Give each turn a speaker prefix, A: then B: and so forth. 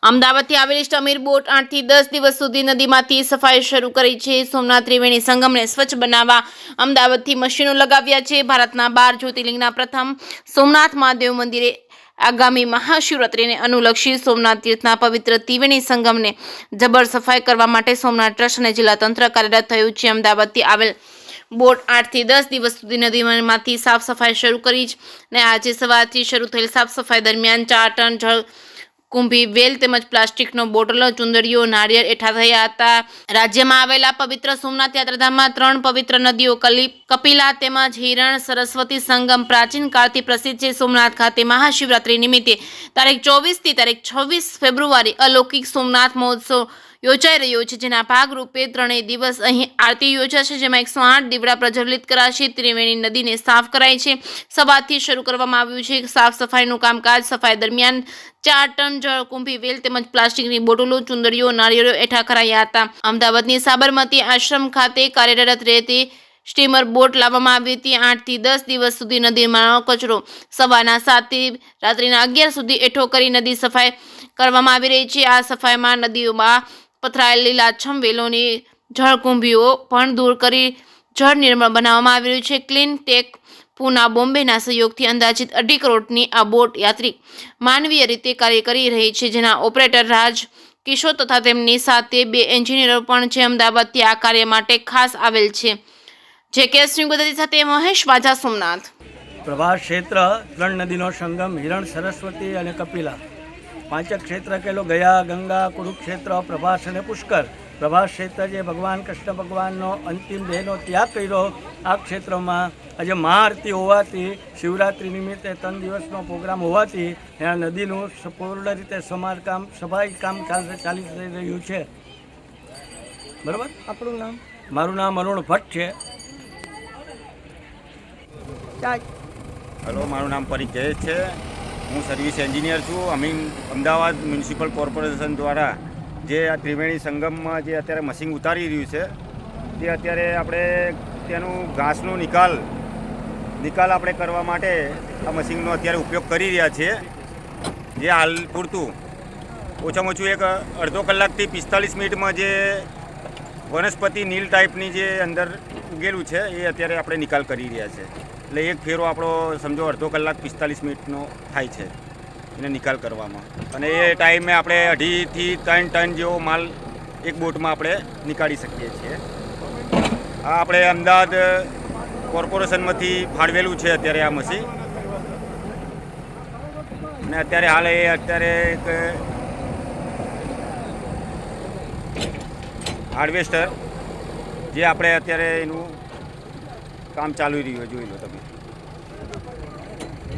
A: અમદાવાદથી આવેલી સમીર બોટ 8 થી 10 દિવસ સુધી નદીમાંથી સફાઈ શરૂ કરી છે। સોમનાથ ત્રિવેણી સંગમને સ્વચ્છ બનાવવા અમદાવાદથી મશીનો લગાવ્યા છે। ભારતના 12 જ્યોતિર્લિંગના પ્રથમ સોમનાથ મહાદેવ મંદિરે આગામી મહાશિવરાત્રિને અનુલક્ષી સોમનાથ તીર્થના પવિત્ર ત્રિવેણી સંગમને જબર સફાઈ કરવા માટે સોમનાથ ટ્રસ્ટ અને જિલ્લા તંત્ર કાર્યરત થયું છે। અમદાવાદથી આવેલ બોટ 8 થી 10 દિવસ સુધી નદીમાંથી સાફ સફાઈ શરૂ કરી અને આજે સવારથી શરૂ થયેલ સાફ સફાઈ દરમિયાન 4 ટન જળ કુંભી વેલ તેમજ પ્લાસ્ટિકનો બોટલો ચુંદડીઓ નારિયેળ એકઠા થયા હતા। રાજ્યમાં આવેલા પવિત્ર સોમનાથ યાત્રાધામમાં 3 પવિત્ર નદીઓ કપિલા તેમજ હિરણ સરસ્વતી સંગમ પ્રાચીન કાળથી પ્રસિદ્ધ છે। સોમનાથ ખાતે મહાશિવરાત્રી નિમિત્તે તારીખ 24 થી તારીખ 26 ફેબ્રુઆરી અલૌકિક સોમનાથ મહોત્સવ યોજાઈ રહ્યો છે, જેના ભાગરૂપે 3 દિવસ અહીં આરતી યોજાશે, જેમાં 108 દીવડા પ્રજ્વલિત કરાશે। ત્રિવેણી નદીને સાફ કરાઈ છે। સવારથી શરૂ કરવામાં આવ્યું છે સાફ સફાઈનું કામકાજ। સફાઈ દરમિયાન 4 ટન જળ કુંભી વેલ તેમજ પ્લાસ્ટિકની બોટલો ચુંદડીઓ નારિયેળો એકઠા કરાયા હતા। અમદાવાદની સાબરમતી આશ્રમ ખાતે કાર્યરત રહેતી સ્ટીમર બોટ લાવવામાં આવી હતી। 8 થી 10 દિવસ સુધી નદીમાં કચરો સવારના 7 થી રાત્રિના 11 સુધી એકઠો કરી નદી સફાઈ કરવામાં આવી રહી છે। આ સફાઈમાં નદીઓમાં પથરાયેલ લીલાછમ વેલોની જળકુંભીઓ પણ દૂર કરી જળ નિર્મળ બનાવવામાં આવી રહ્યું છે। ક્લીન ટેક પૂના બોમ્બેના સહયોગથી અંદાજિત 2.5 કરોડની આ બોટ યાત્રિક માનવીય રીતે કાર્ય કરી રહી છે, જેના ઓપરેટર રાજ કિશોર તથા તેમની સાથે 2 એન્જિનિયરો પણ છે। અમદાવાદથી આ કાર્ય માટે ખાસ આવેલ છે। જેકે સિંહ ગુજરાતી સાથે મહેશ વાજા, સોમનાથ।
B: પ્રભાસ ક્ષેત્ર 3 નદીનો સંગમ હિરણ સરસ્વતી અને કપિલા 5 ક્ષેત્ર કેલો ગયા ગંગા કુરુક્ષેત્ર પ્રભાસ અને પુષ્કર। પ્રભાસ ક્ષેત્ર જે ભગવાન કૃષ્ણ ભગવાનનો અંતિમ દેહનો ત્યાગ કર્યો, આ ક્ષેત્રમાં આજે મહાઆરતી હોવાથી શિવરાત્રિ નિમિત્તે 3 દિવસનો પ્રોગ્રામ હોવાથી ત્યાં નદીનું પૂર્ણ રીતે સમારકામ સફાઈ કામ ચાલી રહ્યું છે। બરાબર, આપણું નામ? મારું નામ અરુણ ભટ્ટ છે।
C: હલો, મારું નામ પરીખ જયેશ છે। હું સર્વિસ એન્જિનિયર છું। અમદાવાદ મ્યુનિસિપલ કોર્પોરેશન દ્વારા જે આ ત્રિવેણી સંગમમાં જે અત્યારે મશીન ઉતારી રહ્યું છે, તે અત્યારે આપણે તેનું ઘાસનો નિકાલ આપણે કરવા માટે આ મશીનનો અત્યારે ઉપયોગ કરી રહ્યા છીએ। જે હાલ પૂરતું ઓછામાં ઓછું એક અડધો કલાકથી 45 મિનિટમાં જે વનસ્પતિ નીલ ટાઈપની જે અંદર ઉગેલું છે એ અત્યારે આપણે નિકાલ કરી રહ્યા છે। એટલે એક ફેરો આપણો સમજો અડધો કલાક 45 મિનિટનો થાય છે એને નિકાલ કરવામાં, અને એ ટાઈમે આપણે 2.5 થી 3 ટન જેવો માલ એક બોટમાં આપણે નીકાળી શકીએ છીએ। આ આપણે અમદાવાદ કોર્પોરેશનમાંથી ફાળવેલું છે અત્યારે આ મશીન, અને અત્યારે હાલ અત્યારે એક હાર્વેસ્ટર જે આપણે અત્યારે એનું કામ ચાલુ રહ્યું, જોઈ લો તમે।